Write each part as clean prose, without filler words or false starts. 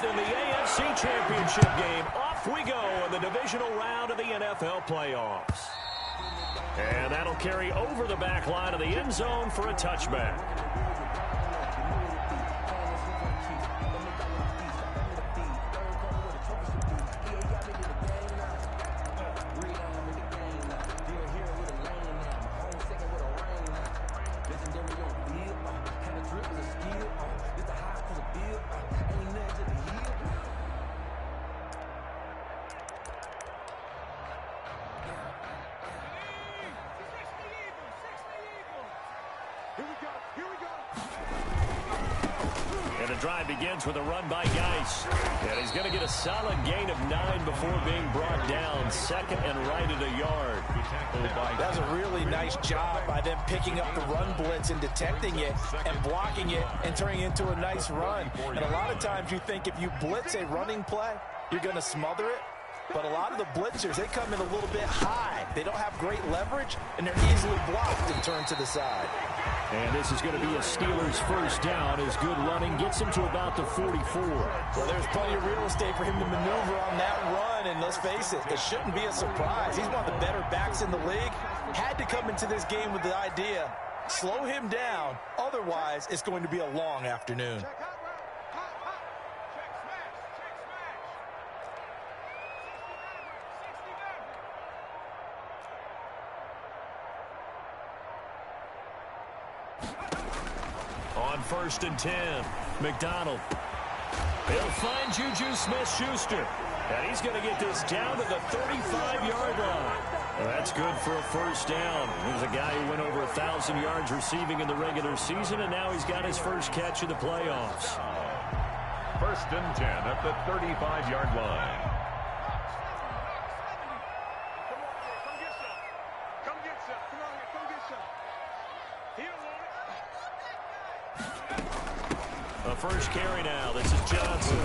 fourth in the AFC Championship game. Off we go in the divisional round of the NFL playoffs. And that'll carry over the back line of the end zone for a touchback. And the drive begins with a run by Geis. And he's going to get a solid gain of 9 before being brought down. Second and right at a yard. That was a really nice job by them picking up the run blitz and detecting it and blocking it and turning it into a nice run. And a lot of times you think if you blitz a running play, you're going to smother it. But a lot of the blitzers, they come in a little bit high. They don't have great leverage, and they're easily blocked and turned to the side. And this is going to be a Steelers first down as good running gets him to about the 44. Well, there's plenty of real estate for him to maneuver on that run, and let's face it, it shouldn't be a surprise. He's one of the better backs in the league. Had to come into this game with the idea, slow him down, otherwise it's going to be a long afternoon. On 1st and 10, McDonald. He'll find Juju Smith-Schuster. And he's going to get this down to the 35-yard line. Well, that's good for a first down. He's a guy who went over 1,000 yards receiving in the regular season, and now he's got his first catch in the playoffs. 1st and 10 at the 35-yard line. A first carry now. This is Johnson.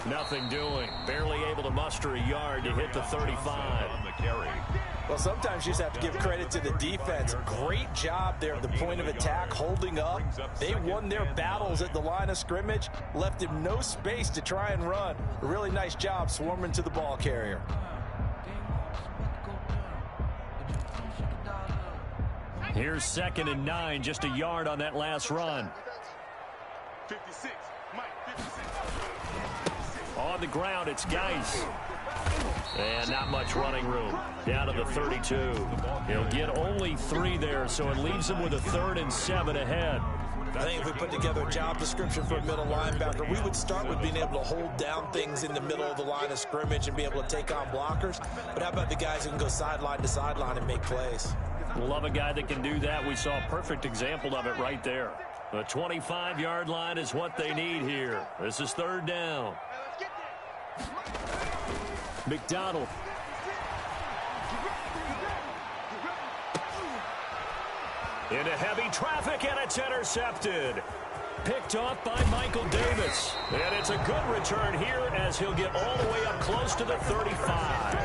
Nothing doing. Barely able to muster a yard to hit the 35. On the carry. Well, sometimes you just have to give credit to the defense. Great job there at the point of attack, holding up. They won their battles at the line of scrimmage, left him no space to try and run. A really nice job swarming to the ball carrier. Here's 2nd and 9, just a yard on that last run. 56, Mike, 56. On the ground, it's Geis. And not much running room. Down to the 32. He'll get only 3 there, so it leaves him with a 3rd and 7 ahead. I think if we put together a job description for a middle linebacker, we would start with being able to hold down things in the middle of the line of scrimmage and be able to take on blockers. But how about the guys who can go sideline to sideline and make plays? Love a guy that can do that. We saw a perfect example of it right there. The 25-yard line is what they need here. This is 3rd down. McDonald. Into heavy traffic, and it's intercepted. Picked off by Michael Davis. And it's a good return here as he'll get all the way up close to the 35.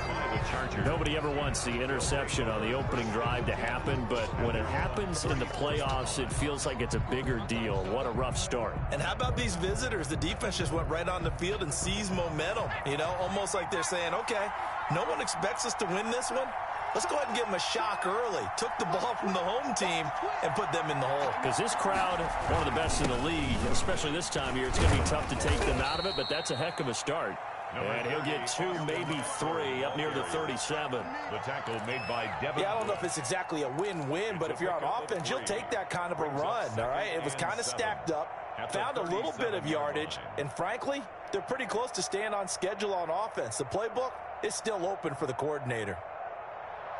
Nobody ever wants the interception on the opening drive to happen, but when it happens in the playoffs, it feels like it's a bigger deal. What a rough start. And how about these visitors? The defense just went right on the field and seized momentum. You know, almost like they're saying, okay, no one expects us to win this one. Let's go ahead and give them a shock early. Took the ball from the home team and put them in the hole. Because this crowd, one of the best in the league, especially this time of year, it's going to be tough to take them out of it, but that's a heck of a start. And he'll get 2, maybe 3, up near the 37. The tackle made by Devin. Yeah, I don't know if it's exactly a win-win, but if you're on offense, you'll take that kind of a run, all right? It was kind of stacked up, found a little bit of yardage, and frankly, they're pretty close to staying on schedule on offense. The playbook is still open for the coordinator.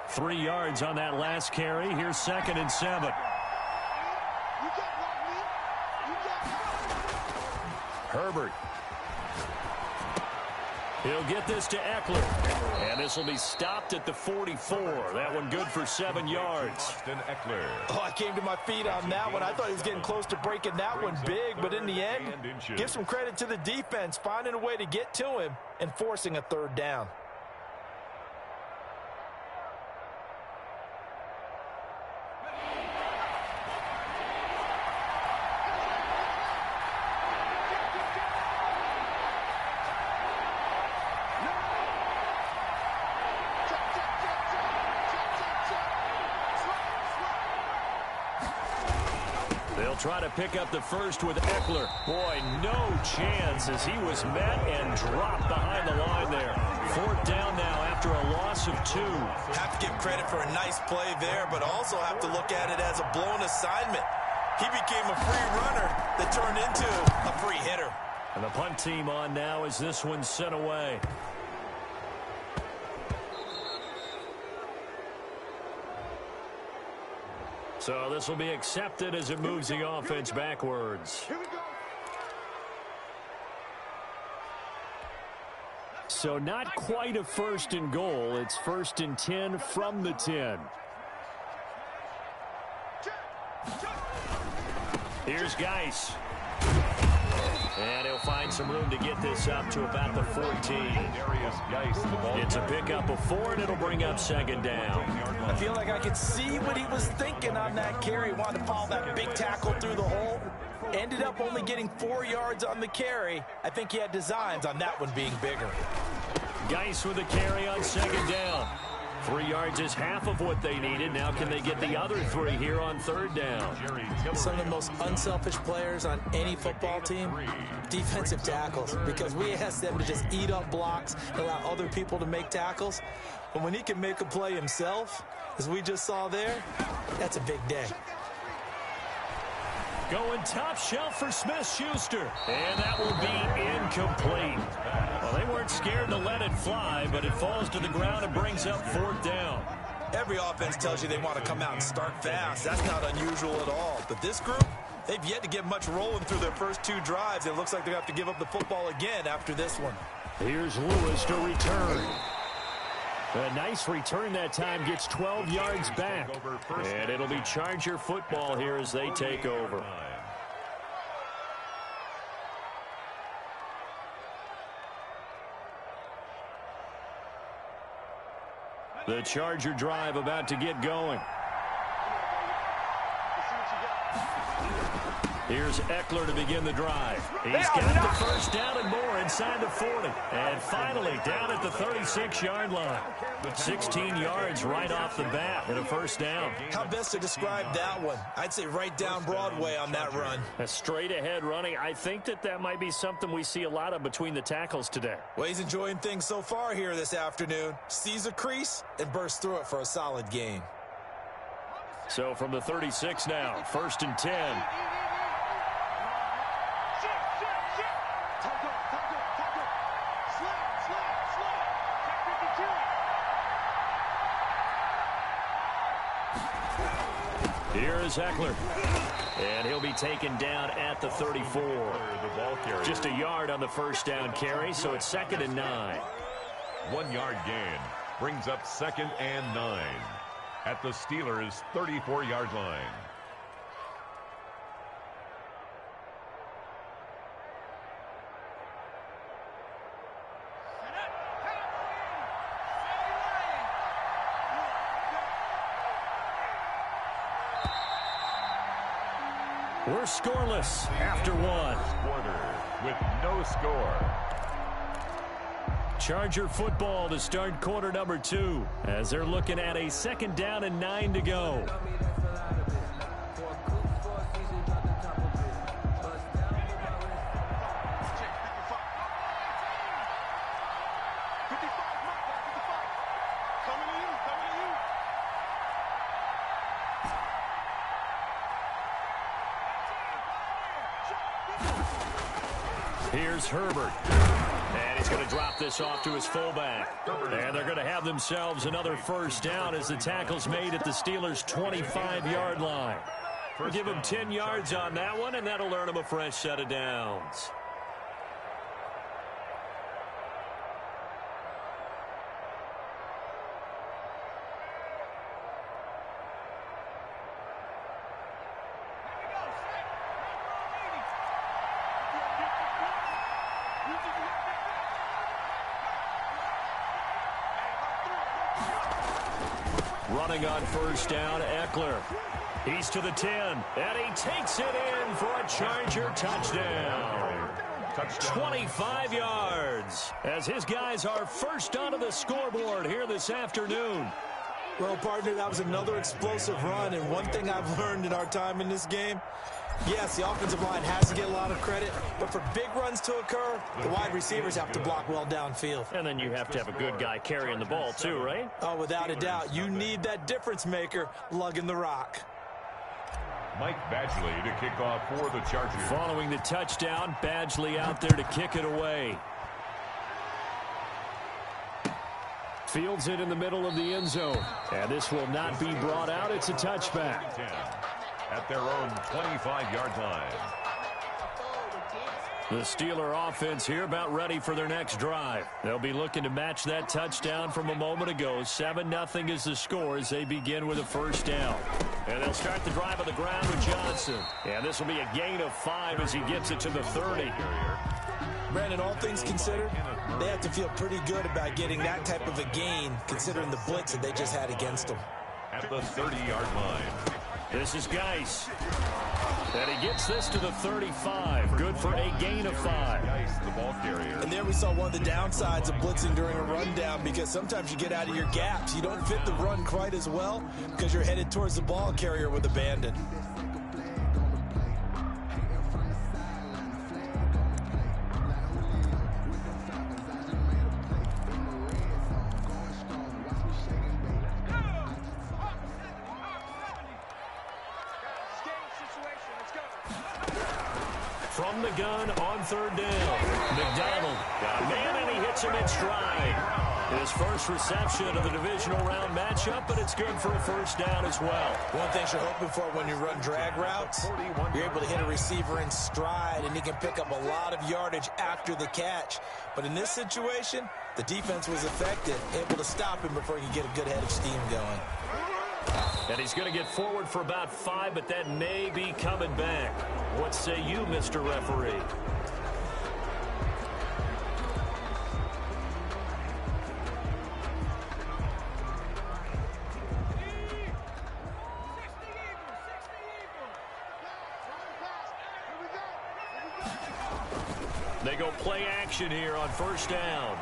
3 yards on that last carry. Here's 2nd and 7. Herbert. He'll get this to Eckler. And this will be stopped at the 44. That one good for 7 yards. Austin Eckler. Oh, I came to my feet on that one. I thought he was getting close to breaking that one big, but in the end, give some credit to the defense, finding a way to get to him and forcing a 3rd down. They'll try to pick up the first with Eckler. Boy, no chance as he was met and dropped behind the line there. 4th down now after a loss of 2. Have to give credit for a nice play there, but also have to look at it as a blown assignment. He became a free runner that turned into a free hitter. And the punt team on now as this one's sent away. So this will be accepted as it moves the offense backwards. Here we go. So not quite a 1st and goal. It's 1st and 10 from the 10. Here's Geis. And he'll find some room to get this up to about the 14. It's a pickup of 4, and it'll bring up 2nd down. I feel like I could see what he was thinking on that carry. Wanted to follow that big tackle through the hole. Ended up only getting 4 yards on the carry. I think he had designs on that one being bigger. Geis with a carry on 2nd down. 3 yards is half of what they needed. Now can they get the other 3 here on 3rd down? Some of the most unselfish players on any football team, defensive tackles, because we ask them to just eat up blocks, allow other people to make tackles. But when he can make a play himself, as we just saw there, that's a big day. Going top shelf for Smith-Schuster. And that will be incomplete. Well, they weren't scared to let it fly, but it falls to the ground and brings up 4th down. Every offense tells you they want to come out and start fast. That's not unusual at all. But this group, they've yet to get much rolling through their first 2 drives. It looks like they're going to have to give up the football again after this one. Here's Lewis to return. A nice return that time, gets 12 yards back. And it'll be Charger football here as they take over. The Charger drive about to get going. Here's Eckler to begin the drive. He's got the 1st down and more inside the 40. And finally down at the 36-yard line. 16 yards right off the bat and a 1st down. How best to describe that one? I'd say right down Broadway on that run. A straight-ahead running. I think that might be something we see a lot of between the tackles today. Well, he's enjoying things so far here this afternoon. Sees a crease and bursts through it for a solid gain. So from the 36 now, 1st and 10. Here is Eckler. And he'll be taken down at the 34. Just a yard on the 1st down carry, so it's 2nd and 9. 1 yard gain brings up 2nd and 9 at the Steelers' 34-yard line. We're scoreless after 1. Quarter with no score. Charger football to start quarter number 2 as they're looking at a 2nd down and 9 to go. Here's Herbert. And he's going to drop this off to his fullback. And they're going to have themselves another 1st down as the tackle's made at the Steelers' 25-yard line. We'll give him 10 yards on that one, and that'll earn him a fresh set of downs. Running on 1st down, Eckler. He's to the 10, and he takes it in for a Charger touchdown. 25 yards as his guys are first onto the scoreboard here this afternoon. Well, partner, that was another explosive run, and one thing I've learned in our time in this game, Yes, the offensive line has to get a lot of credit, but for big runs to occur, the wide receivers have to block well downfield. And then you have to have a good guy carrying the ball too, right? Oh, without a doubt. You need that difference maker lugging the rock. Mike Badgley to kick off for the Chargers. Following the touchdown, Badgley out there to kick it away. Fields it in the middle of the end zone. And this will not be brought out. It's a touchback. At their own 25-yard line. The Steeler offense here about ready for their next drive. They'll be looking to match that touchdown from a moment ago. 7-0 is the score as they begin with a first down. And they'll start the drive on the ground with Johnson. And this will be a gain of 5 as he gets it to the 30. Brandon, all things considered, they have to feel pretty good about getting that type of a gain considering the blitz that they just had against them. At the 30-yard line. This is Geis. And he gets this to the 35. Good for a gain of 5. Geis, the ball carrier. And there we saw one of the downsides of blitzing during a rundown because sometimes you get out of your gaps. You don't fit the run quite as well because you're headed towards the ball carrier with abandon. From the gun on third down. McDonald got a man, and he hits him in stride. His first reception of the divisional round matchup, but it's good for a first down as well. One thing you're hoping for when you run drag routes, you're able to hit a receiver in stride, and he can pick up a lot of yardage after the catch. But in this situation, the defense was effective, able to stop him before he could get a good head of steam going. And he's going to get forward for about 5, but that may be coming back. What say you, Mr. Referee? They go play action here on first down.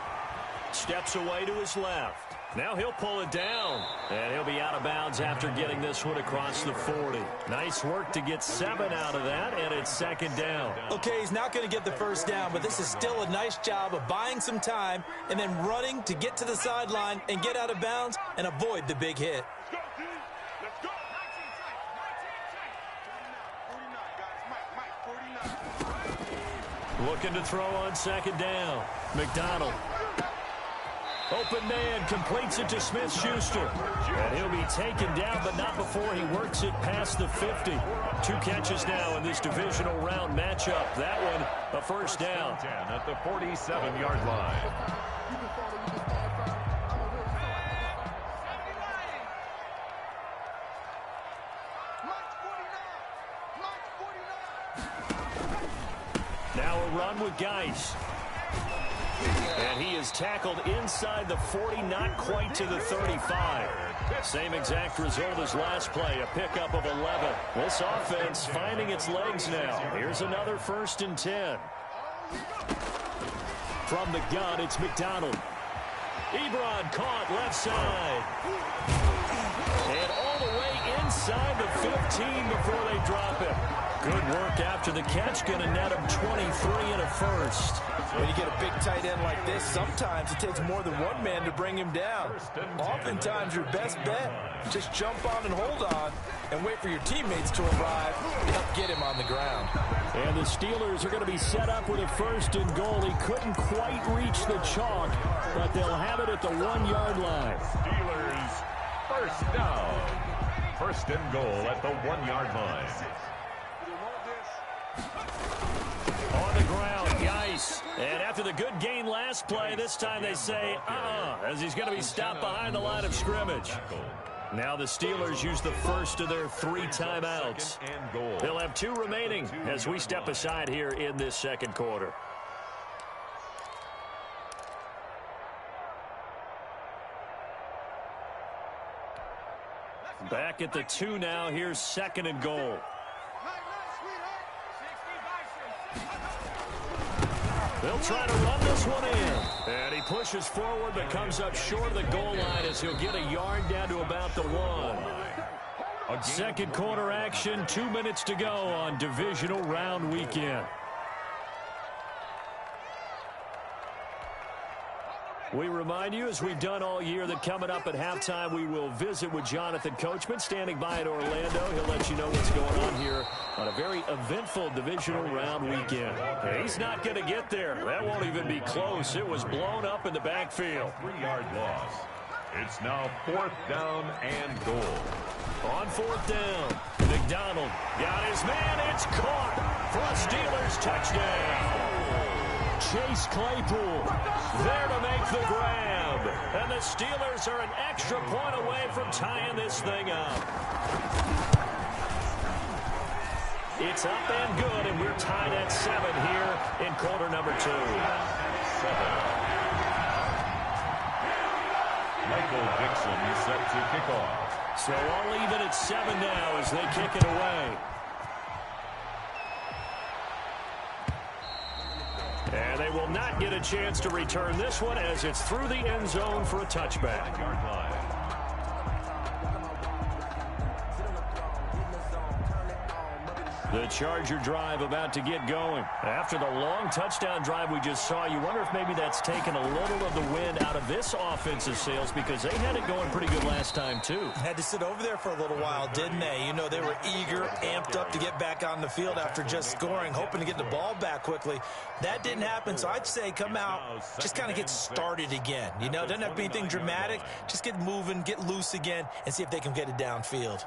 Steps away to his left. Now he'll pull it down, and he'll be out of bounds after getting this one across the 40. Nice work to get 7 out of that, and it's second down. Okay, he's not going to get the first down, but this is still a nice job of buying some time and then running to get to the sideline and get out of bounds and avoid the big hit. Let's go. 49, guys. Mike, 49. Looking to throw on second down. McDonald. Open man completes it to Smith-Schuster. And he'll be taken down, but not before he works it past the 50. 2 catches now in this divisional round matchup. That one, a first down. 10 at the 47-yard line. Now a run with Geis. And he is tackled inside the 40, not quite to the 35. Same exact result as last play, a pickup of 11. This offense finding its legs now. Here's another 1st and 10. From the gun, it's McDonald. Ebron caught left side. And all the way inside the 15 before they drop it. Good work after the catch, going to net him 23 and a first. When you get a big tight end like this, sometimes it takes more than one man to bring him down. Oftentimes, your best bet, just jump on and hold on and wait for your teammates to arrive to help get him on the ground. And the Steelers are going to be set up with a 1st and goal. He couldn't quite reach the chalk, but they'll have it at the 1-yard line. Steelers first down. 1st and goal at the 1-yard line. On the ground, Geis. And after the good gain last play, this time they say, as he's going to be stopped behind the line of scrimmage. Now the Steelers use the first of their 3 timeouts. They'll have 2 remaining as we step aside here in this second quarter. Back at the 2 now. Here's 2nd and goal. They'll try to run this one in. And he pushes forward but comes up short of the goal line as he'll get a yard down to about the 1. Second quarter action, 2 minutes to go on divisional round weekend. We remind you, as we've done all year, that coming up at halftime, we will visit with Jonathan Coachman, standing by at Orlando. He'll let you know what's going on here on a very eventful divisional round weekend. He's not going to get there. That won't even be close. It was blown up in the backfield. 3-yard loss. It's now 4th down and goal. On 4th down, McDonald got his man. It's caught for a Steelers touchdown. Chase Claypool there to make the grab. And the Steelers are an extra point away from tying this thing up. It's up and good, and we're tied at 7 here in quarter number 2. 7. Michael Dixon set to kick off. So all even at 7 now as they kick it away. And they will not get a chance to return this one as it's through the end zone for a touchback. The Charger drive about to get going. After the long touchdown drive we just saw, you wonder if maybe that's taken a little of the wind out of this offensive sails, because they had it going pretty good last time too. Had to sit over there for a little while, didn't they? You know, they were eager, amped up to get back on the field after just scoring, hoping to get the ball back quickly. That didn't happen, so I'd say come out, just kind of get started again. You know, doesn't have to be anything dramatic. Just get moving, get loose again, and see if they can get it downfield.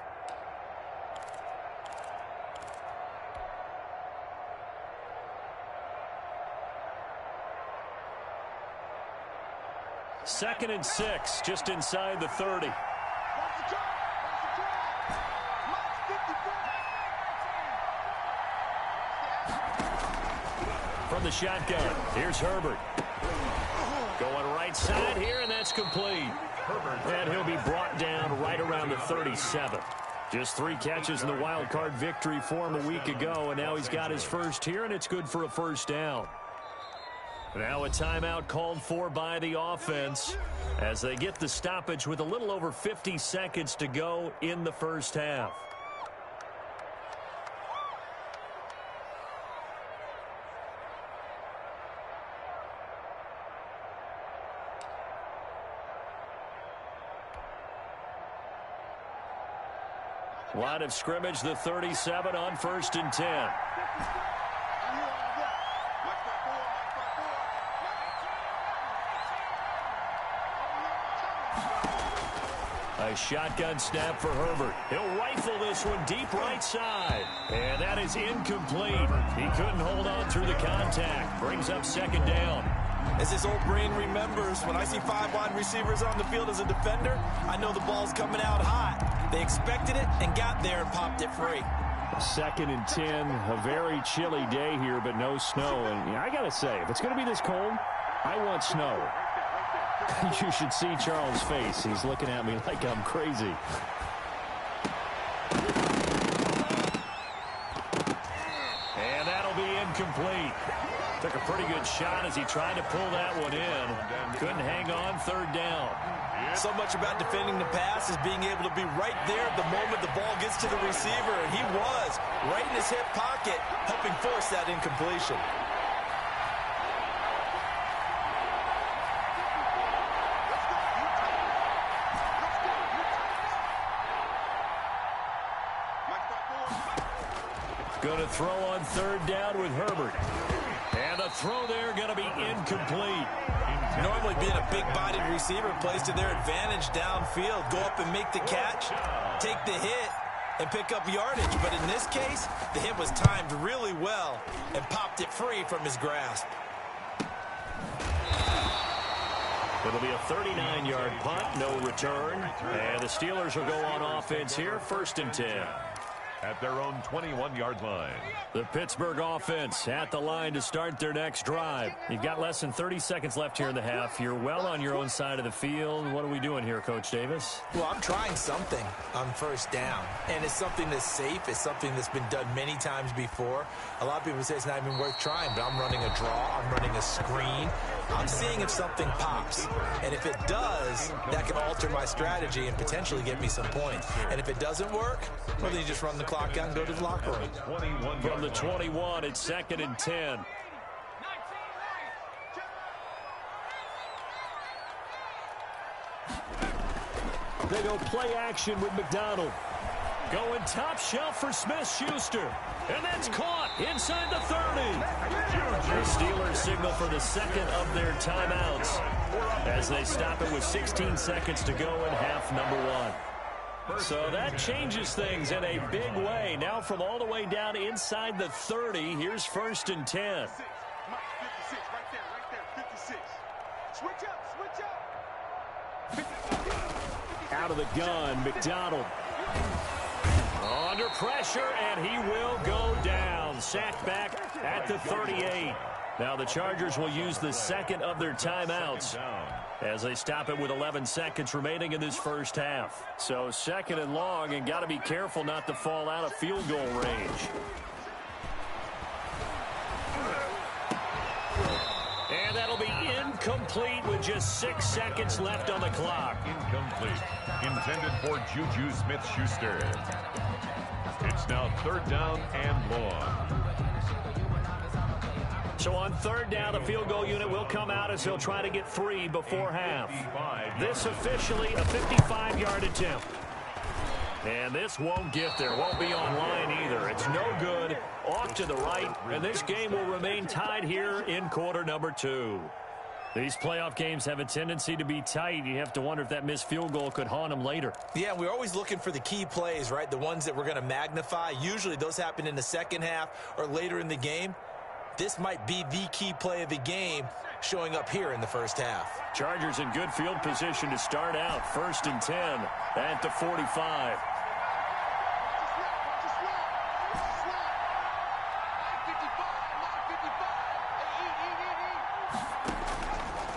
Second and 6, just inside the 30. From the shotgun, here's Herbert. Going right side here, and that's complete. And he'll be brought down right around the 37. Just 3 catches in the wild card victory for him a week ago, and now he's got his first here, and it's good for a first down. Now a timeout called for by the offense as they get the stoppage with a little over 50 seconds to go in the first half. Line of scrimmage, the 37 on 1st and 10. A shotgun snap for Herbert. He'll rifle this one deep right side. And that is incomplete. He couldn't hold on through the contact. Brings up 2nd down. As his old brain remembers, when I see 5 wide receivers on the field as a defender, I know the ball's coming out hot. They expected it and got there and popped it free. 2nd and 10, a very chilly day here, but no snow. And I got to say, if it's going to be this cold, I want snow. You should see Charles' face. He's looking at me like I'm crazy. And that'll be incomplete. Took a pretty good shot as he tried to pull that one in. Couldn't hang on, 3rd down. So much about defending the pass is being able to be right there at the moment the ball gets to the receiver. And he was right in his hip pocket, helping force that incompletion. Going to throw on 3rd down with Herbert. And the throw there going to be incomplete. Normally being a big-bodied receiver plays to their advantage downfield. Go up and make the catch, take the hit, and pick up yardage. But in this case, the hit was timed really well and popped it free from his grasp. It'll be a 39-yard punt, no return. And the Steelers will go on offense here, 1st and 10. at their own 21-yard line. The Pittsburgh offense at the line to start their next drive. You've got less than 30 seconds left here in the half. You're well on your own side of the field. What are we doing here, Coach Davis? Well, I'm trying something on first down, and it's something that's safe. It's something that's been done many times before. A lot of people say it's not even worth trying, but I'm running a draw. I'm running a screen. I'm seeing if something pops, and if it does, that can alter my strategy and potentially get me some points. And if it doesn't work, well, then you just run the clock out and go to the locker room. From the 21, it's 2nd and 10. They go play action with McDonald. Going top shelf for Smith-Schuster. And that's caught inside the 30. The Steelers signal for the second of their timeouts as they stop it with 16 seconds to go in half number 1. So that changes things in a big way. Now from all the way down inside the 30, here's 1st and 10. 56, right there, 56. Switch up. Out of the gun, McDonald. Under pressure, and he will go down. Sacked back at the 38. Now the Chargers will use the second of their timeouts as they stop it with 11 seconds remaining in this first half. So 2nd and long, and got to be careful not to fall out of field goal range. And that'll be incomplete with just 6 seconds left on the clock. Incomplete. Intended for Juju Smith-Schuster. It's now 3rd down and long. So on 3rd down, the field goal unit will come out as he'll try to get 3 before half. This officially a 55-yard attempt. And this won't get there. Won't be online either. It's no good. Off to the right. And this game will remain tied here in quarter number 2. These playoff games have a tendency to be tight. You have to wonder if that missed field goal could haunt them later. Yeah, we're always looking for the key plays, right? The ones that we're going to magnify. Usually those happen in the second half or later in the game. This might be the key play of the game showing up here in the first half. Chargers in good field position to start out. 1st and 10 at the 45.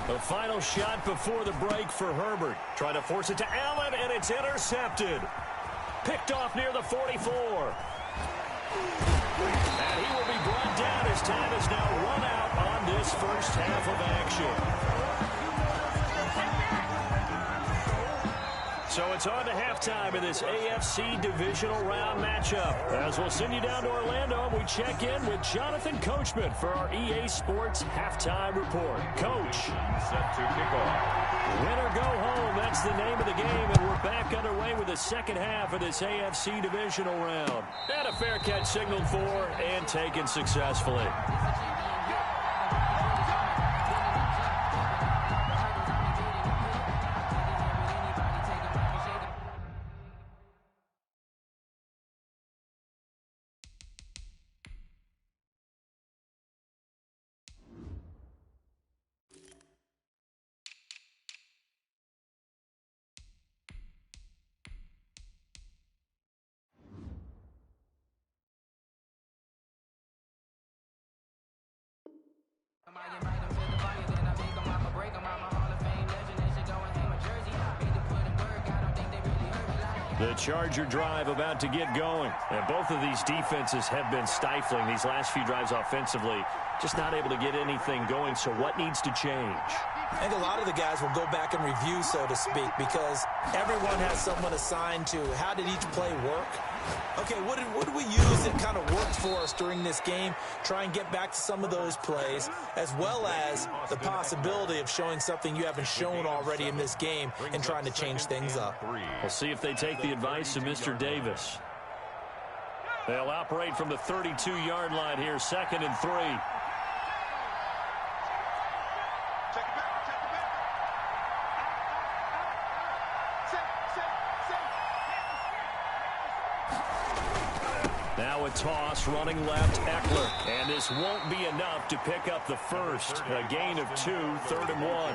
The final shot before the break for Herbert. Trying to force it to Allen, and it's intercepted. Picked off near the 44. And he will be brought down as time is now run out on this first half of action. So it's on to halftime in this AFC divisional round matchup. As we'll send you down to Orlando, and we check in with Jonathan Coachman for our EA Sports Halftime Report. Coach. Set to kick off. Win or go home, that's the name of the game, and we're back underway with the second half of this AFC divisional round. And a fair catch signaled for and taken successfully. The Charger drive about to get going. And both of these defenses have been stifling these last few drives offensively. Just not able to get anything going. So what needs to change? I think a lot of the guys will go back and review, so to speak, because everyone has someone assigned to how did each play work. Okay, what did we use that kind of worked for us during this game? Try and get back to some of those plays, as well as the possibility of showing something you haven't shown already in this game and trying to change things up. We'll see if they take the advice of Mr. Davis. They'll operate from the 32-yard line here, 2nd and 3. Now a toss running left, Eckler. And this won't be enough to pick up the first. A gain of 2, 3rd and 1.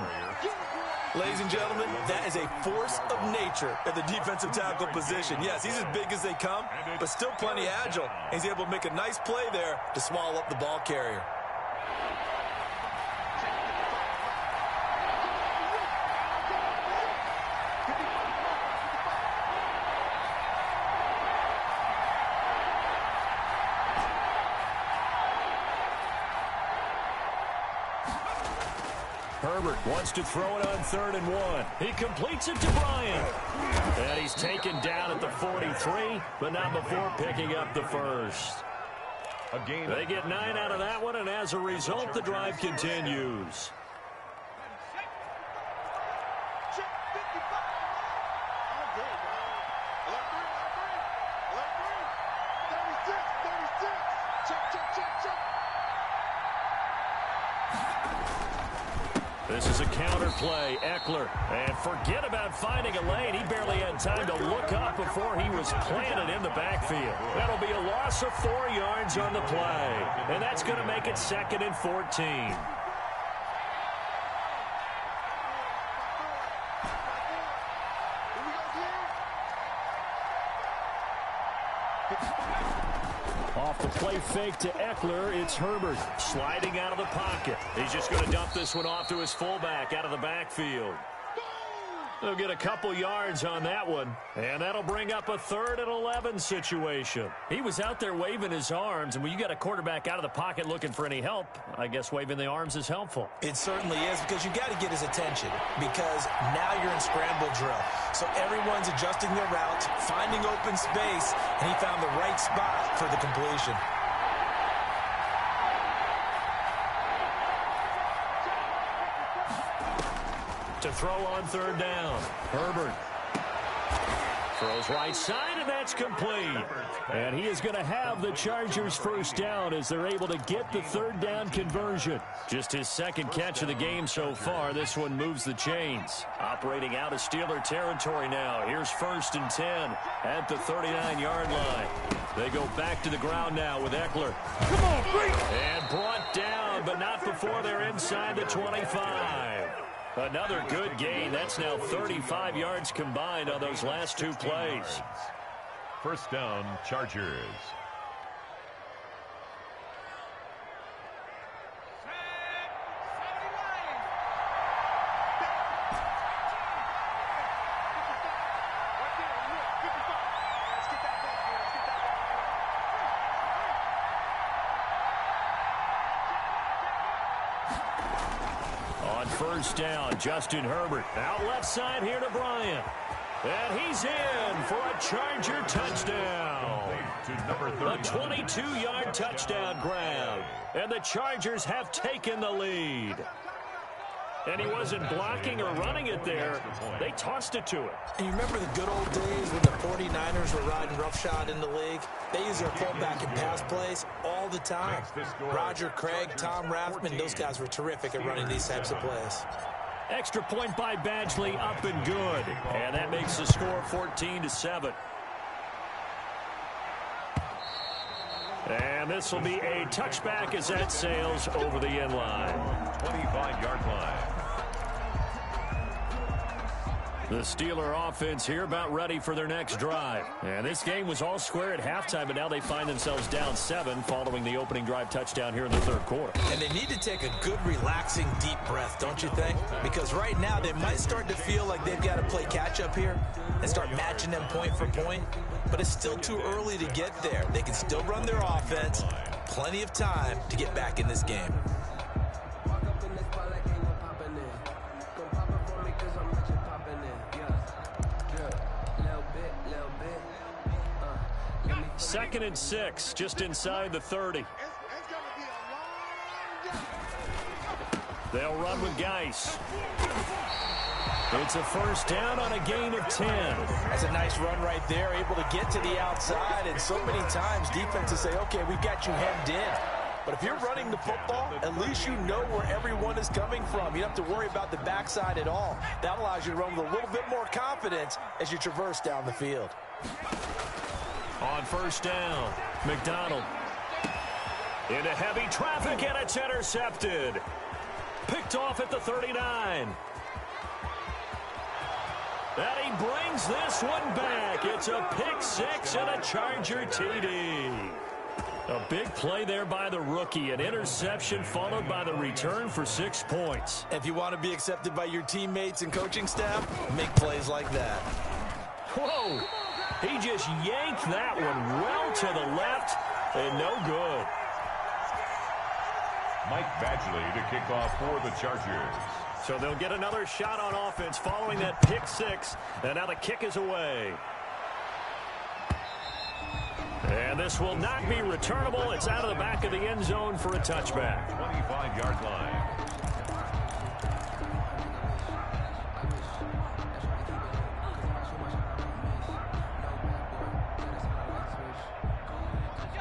Ladies and gentlemen, that is a force of nature at the defensive tackle position. Yes, he's as big as they come, but still plenty agile. He's able to make a nice play there to swallow up the ball carrier. Herbert wants to throw it on 3rd and 1. He completes it to Bryant. And he's taken down at the 43, but not before picking up the first. They get 9 out of that one, and as a result, the drive continues. This is a counter play. Eckler. And forget about finding a lane. He barely had time to look up before he was planted in the backfield. That'll be a loss of 4 yards on the play. And that's going to make it 2nd and 14. Off the play fake to Eckler, it's Herbert sliding out of the pocket. He's just going to dump this one off to his fullback out of the backfield. They'll get a couple yards on that one, and that'll bring up a 3rd and 11 situation. He was out there waving his arms, and when you got a quarterback out of the pocket looking for any help, I guess waving the arms is helpful. It certainly is, because you got to get his attention, because now you're in scramble drill. So everyone's adjusting their routes, finding open space, and he found the right spot for the completion. To throw on 3rd down. Herbert throws right side, and that's complete. And he is going to have the Chargers first down as they're able to get the 3rd down conversion. Just his 2nd catch of the game so far. This one moves the chains. Operating out of Steeler territory now. Here's 1st and 10 at the 39-yard line. They go back to the ground now with Eckler. Come on, break! And brought down, but not before they're inside the 25. Another good gain. That's now 35 yards combined on those last 2 plays. First down, Chargers. First down, Justin Herbert. Out left side here to Bryant. And he's in for a Charger touchdown. A 22-yard touchdown grab. And the Chargers have taken the lead. And he wasn't blocking or running it there. They tossed it to him. And you remember the good old days when the 49ers were riding roughshod in the league? They use their fullback in pass plays all the time. Roger Craig, Tom Rathman, those guys were terrific at running these types of plays. Extra point by Badgley, up and good. And that makes the score 14-7. And this will be a touchback as that sails over the end line. 25-yard line. The Steeler offense here about ready for their next drive. And this game was all square at halftime, but now they find themselves down 7 following the opening drive touchdown here in the 3rd quarter. And they need to take a good, relaxing, deep breath, don't you think? Because right now they might start to feel like they've got to play catch-up here and start matching them point for point. But it's still too early to get there. They can still run their offense. Plenty of time to get back in this game. Second and 6, just inside the 30. They'll run with Geis. It's a first down on a gain of 10. That's a nice run right there, able to get to the outside. And so many times defenses say, okay, we've got you hemmed in. But if you're running the football, at least you know where everyone is coming from. You don't have to worry about the backside at all. That allows you to run with a little bit more confidence as you traverse down the field. On first down, McDonald. Into heavy traffic, and it's intercepted. Picked off at the 39. And he brings this one back. It's a pick six and a Charger TD. A big play there by the rookie. An interception followed by the return for 6 points. If you want to be accepted by your teammates and coaching staff, make plays like that. Whoa! He just yanked that one well to the left and no good. Mike Badgley to kick off for the Chargers. So they'll get another shot on offense following that pick six. And now the kick is away. And this will not be returnable. It's out of the back of the end zone for a touchback. 25-yard line.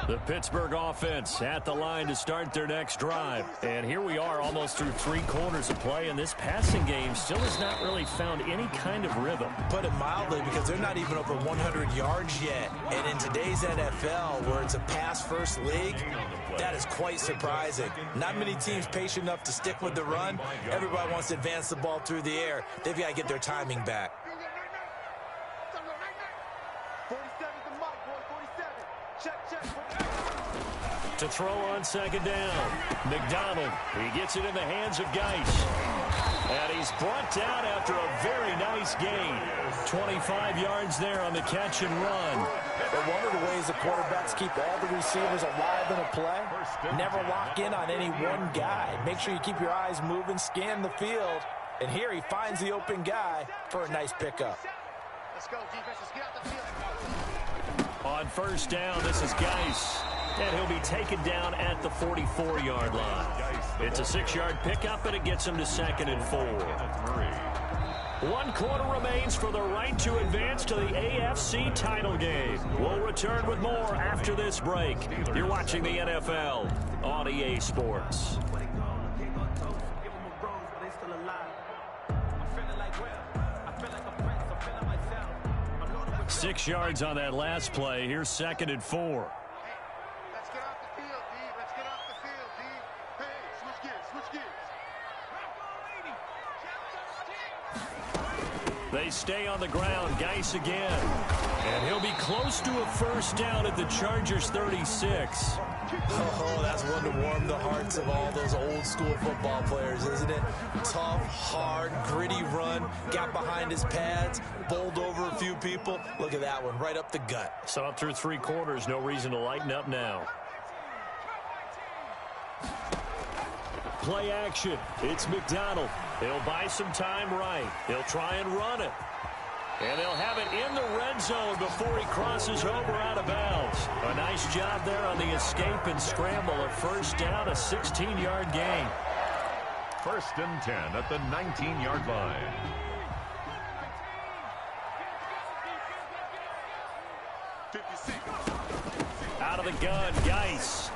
The Pittsburgh offense at the line to start their next drive. And here we are almost through 3 quarters of play, and this passing game still has not really found any kind of rhythm. Put it mildly, because they're not even over 100 yards yet. And in today's NFL, where it's a pass-first league, that is quite surprising. Not many teams patient enough to stick with the run. Everybody wants to advance the ball through the air. They've got to get their timing back. 47's the mic, boy. 47. Check. To throw on second down. McDonald, he gets it in the hands of Geis. And he's brought down after a very nice gain. 25 yards there on the catch and run. But one of the ways the quarterbacks keep all the receivers alive in a play, never lock in on any one guy. Make sure you keep your eyes moving, scan the field. And here he finds the open guy for a nice pickup. Let's go, defense. Let's get out the field. On first down, this is Geis. And he'll be taken down at the 44-yard line. It's a 6-yard pickup, and it gets him to 2nd and 4. 1 quarter remains for the right to advance to the AFC title game. We'll return with more after this break. You're watching the NFL on EA Sports. 6 yards on that last play. Here's 2nd and 4. Let's get off the field, D. Let's get off the field, D. Hey, switch gears. They stay on the ground. Geis again. And he'll be close to a first down at the Chargers 36. Oh, that's one to warm the hearts of all those old school football players, isn't it? Tough, hard, gritty run, got behind his pads, bowled over a few people. Look at that one, right up the gut. So up through 3 quarters, no reason to lighten up now. Play action. It's McDonald. He'll buy some time right. He'll try and run it. And they'll have it in the red zone before he crosses over out of bounds. A nice job there on the escape and scramble. A first down, a 16-yard gain. 1st and 10 at the 19-yard line. Out of the gun, Geis.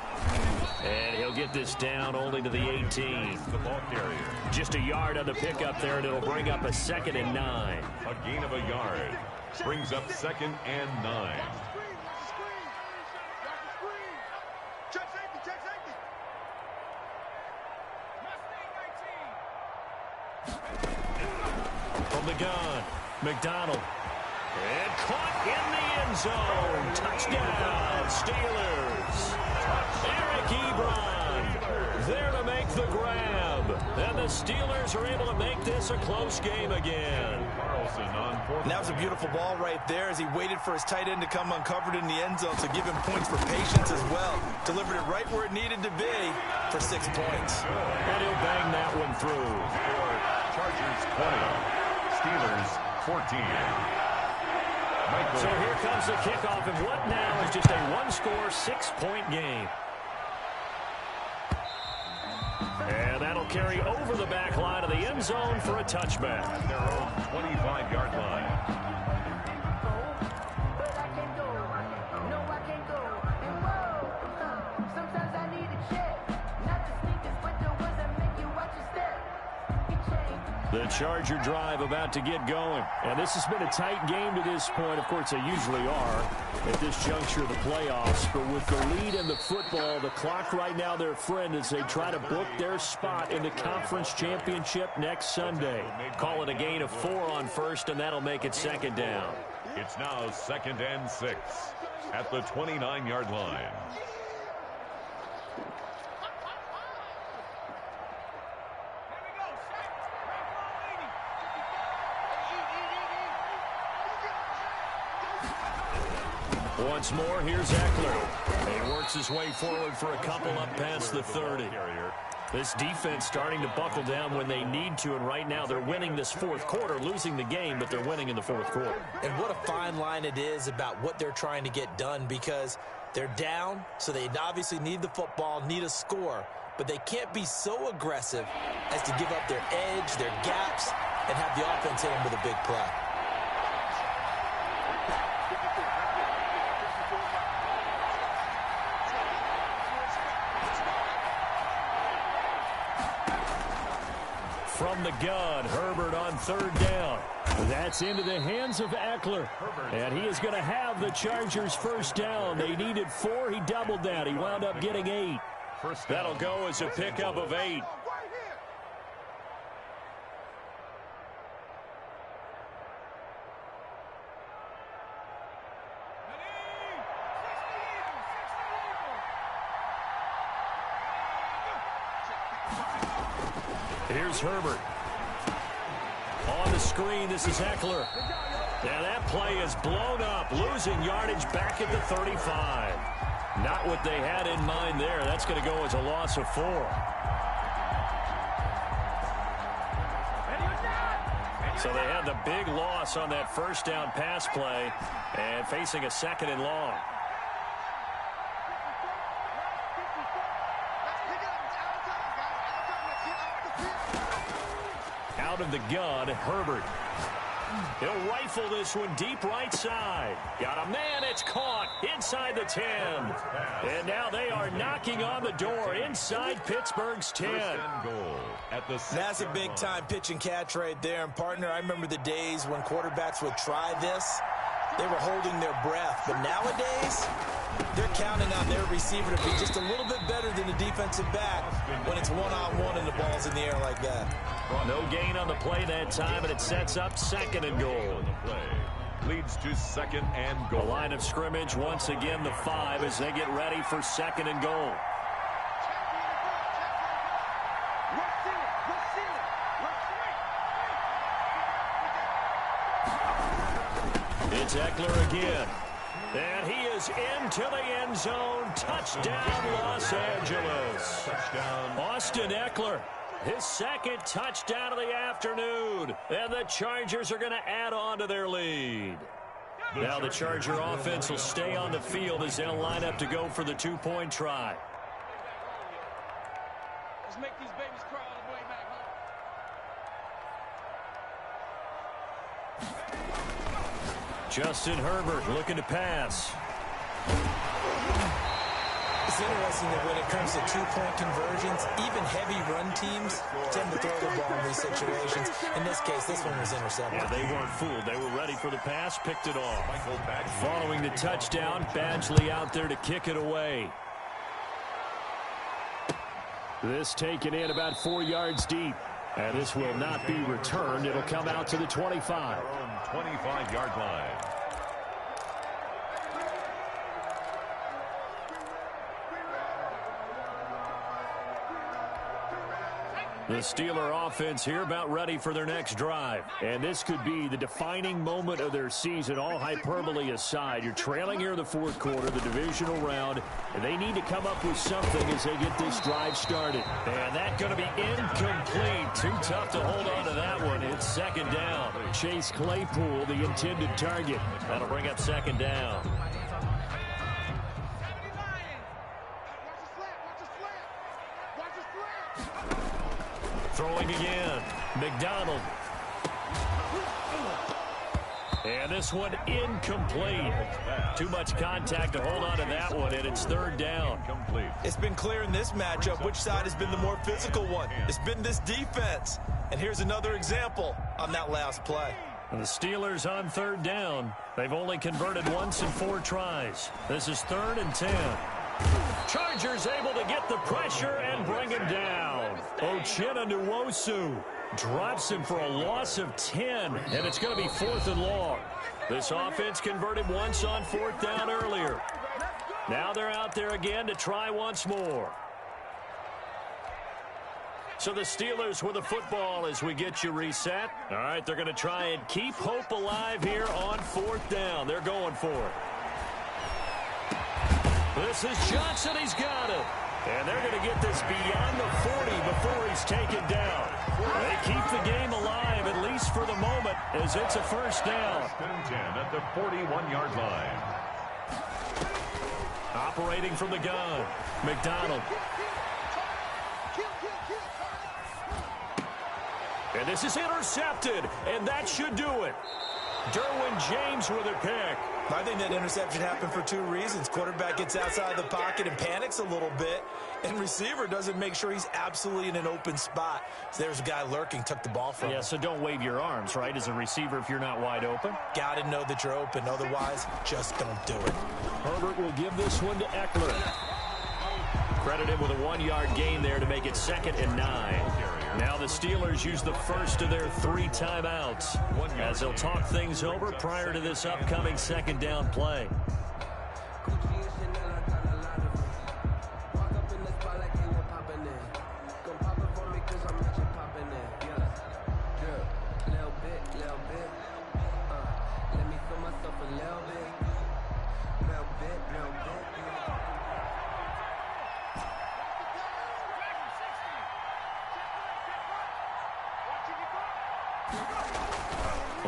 And he'll get this down only to the 18. The ball carrier. Just a yard on the pickup there, and it'll bring up a 2nd and 9. A gain of a yard. Brings up 2nd and 9. Check safety. From the gun, McDonald. And caught in the end zone. Touchdown, Steelers. Eric Ebron there to make the grab. And the Steelers are able to make this a close game again. Carlson on 4th. And that was a beautiful ball right there as he waited for his tight end to come uncovered in the end zone to give him points for patience as well. Delivered it right where it needed to be for 6 points. And he'll bang that one through. Chargers 20. Steelers 14. So here comes the kickoff, and what now is just a one-score, 6-point game. And that'll carry over the back line of the end zone for a touchback. At their own 25-yard line. The Charger drive about to get going. And this has been a tight game to this point. Of course, they usually are at this juncture of the playoffs. But with the lead in the football, the clock right now their friend as they try to book their spot in the conference championship next Sunday. Call it a gain of 4 on first, and that'll make it second down. It's now 2nd and 6 at the 29-yard line. Once more, here's Ekeler. He works his way forward for a couple up past the 30. This defense starting to buckle down when they need to, and right now they're winning this fourth quarter, losing the game, but they're winning in the fourth quarter. And what a fine line it is about what they're trying to get done, because they're down, so they obviously need the football, need a score, but they can't be so aggressive as to give up their edge, their gaps, and have the offense hit them with a big play. From the gun, Herbert on 3rd down. That's into the hands of Ekeler. And he is going to have the Chargers first down. They needed 4. He doubled that. He wound up getting 8. That'll go as a pickup of 8. Here's Herbert. On the screen, this is Ekeler. Now that play is blown up, losing yardage back at the 35. Not what they had in mind there. That's going to go as a loss of 4. So they had the big loss on that first down pass play and facing a 2nd and long. Out of the gun, Herbert. He'll rifle this one deep right side. Got a man, it's caught inside the 10. And now they are knocking on the door inside Pittsburgh's 10. That's a big-time pitch and catch right there. And, partner, I remember the days when quarterbacks would try this. They were holding their breath. But nowadays, they're counting on their receiver to be just a little bit better than the defensive back when it's one-on-one and the ball's in the air like that. No gain on the play that time, and it sets up 2nd and goal. Leads to 2nd and goal. The line of scrimmage once again the 5 as they get ready for 2nd and goal. It's Ekeler again. And he is into the end zone. Touchdown, Los Angeles. Touchdown. Austin Ekeler, his 2nd touchdown of the afternoon. And the Chargers are going to add on to their lead. Now the Charger offense will stay on the field as they'll line up to go for the 2-point try. Let's make these babies cry all the way back home. Justin Herbert looking to pass. It's interesting that when it comes to 2-point conversions, even heavy run teams tend to throw the ball in these situations. In this case, this one was intercepted. Yeah, they weren't fooled. They were ready for the pass, picked it off. Following the touchdown, Badgley out there to kick it away. This taken in about 4 yards deep. And this will not be returned. It'll come out to the 25. 25-yard line. The Steeler offense here about ready for their next drive. And this could be the defining moment of their season, all hyperbole aside. You're trailing here in the fourth quarter, the divisional round, and they need to come up with something as they get this drive started. And that's going to be incomplete. Too tough to hold on to that one. It's 2nd down. Chase Claypool, the intended target. That'll bring up 2nd down. Throwing again. McDonald. And this one incomplete. Too much contact to hold on to that one, and it's third down. It's been clear in this matchup which side has been the more physical one. It's been this defense. And here's another example on that last play. The Steelers on third down. They've only converted once in 4 tries. This is 3rd and 10. Chargers able to get the pressure and bring him down. Uchenna Nwosu drops him for a loss of 10, and it's going to be 4th and long. This offense converted once on 4th down earlier. Now they're out there again to try once more. So the Steelers with the football as we get you reset. All right, they're going to try and keep hope alive here on 4th down. They're going for it. This is Johnson. He's got it. And they're going to get this beyond the 40 before he's taken down. They keep the game alive, at least for the moment, as it's a first down. 10 at the 41-yard line. Operating from the gun, McDonald. And this is intercepted, and that should do it. Derwin James with a pick. I think that interception happened for 2 reasons. Quarterback gets outside the pocket and panics a little bit, and receiver doesn't make sure he's absolutely in an open spot. So there's a guy lurking, took the ball from him. Yeah, so don't wave your arms, right, as a receiver if you're not wide open. Got to know that you're open. Otherwise, just don't do it. Herbert will give this one to Eckler. Credited with a 1-yard gain there to make it 2nd and 9. Now the Steelers use the first of their 3 timeouts as they'll talk things over prior to this upcoming 2nd down play.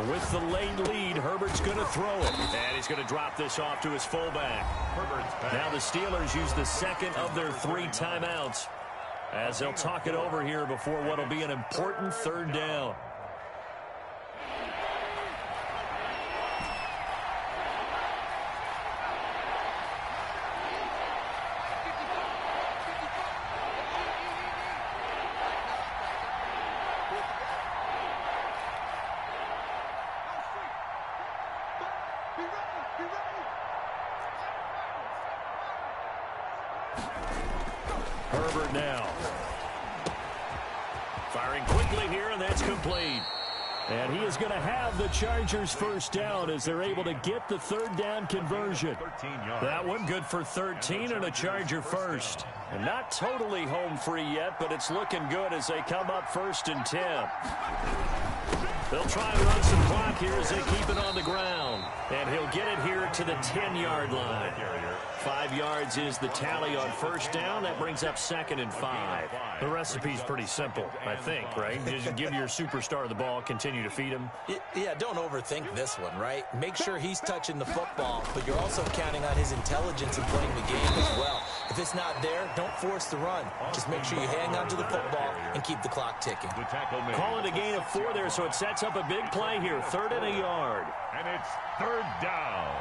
With the late lead, Herbert's going to throw it. And he's going to drop this off to his fullback. Now the Steelers use the 2nd of their 3 timeouts as they'll talk it over here before what will be an important 3rd down. Herbert now. Firing quickly here, and that's complete. And he is going to have the Chargers first down as they're able to get the 3rd down conversion. That one good for 13 and a Charger first. And not totally home free yet, but it's looking good as they come up 1st and 10. They'll try and run some clock here as they keep it on the ground. And he'll get it here to the 10-yard line. 5 yards is the tally on first down. That brings up 2nd and 5. The recipe's pretty simple, I think, right? Just give your superstar the ball, continue to feed him. Yeah, don't overthink this one, right? Make sure he's touching the football, but you're also counting on his intelligence in playing the game as well. If it's not there, don't force the run. Just make sure you hang on to the football and keep the clock ticking. Calling a gain of 4 there, so it sets up a big play here. 3rd and a yard. And it's 3rd down.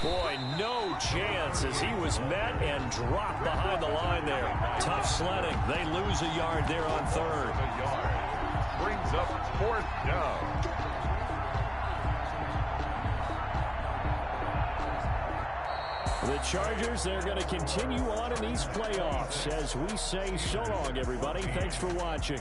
Boy, no chance as he was met and dropped behind the line there. Tough sledding. They lose a yard there on 3rd. A yard brings up 4th down. The Chargers, they're going to continue on in these playoffs as we say so long, everybody. Thanks for watching.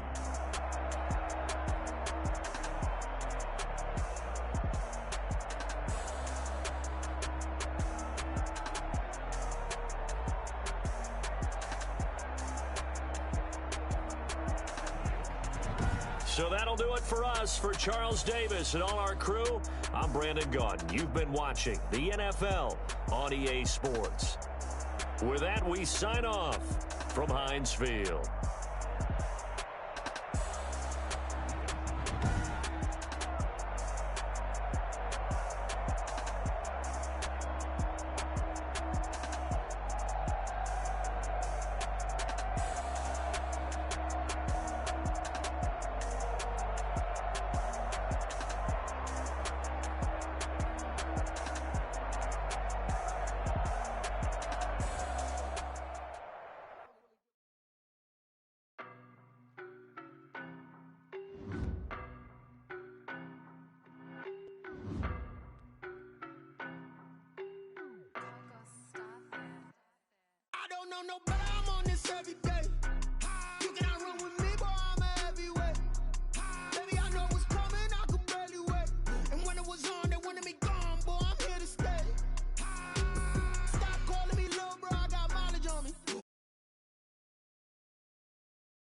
So that'll do it for us. For Charles Davis and all our crew, I'm Brandon Gaudin. You've been watching the NFL on EA Sports. With that, we sign off from Heinz Field. don't know no better, I'm on this every day.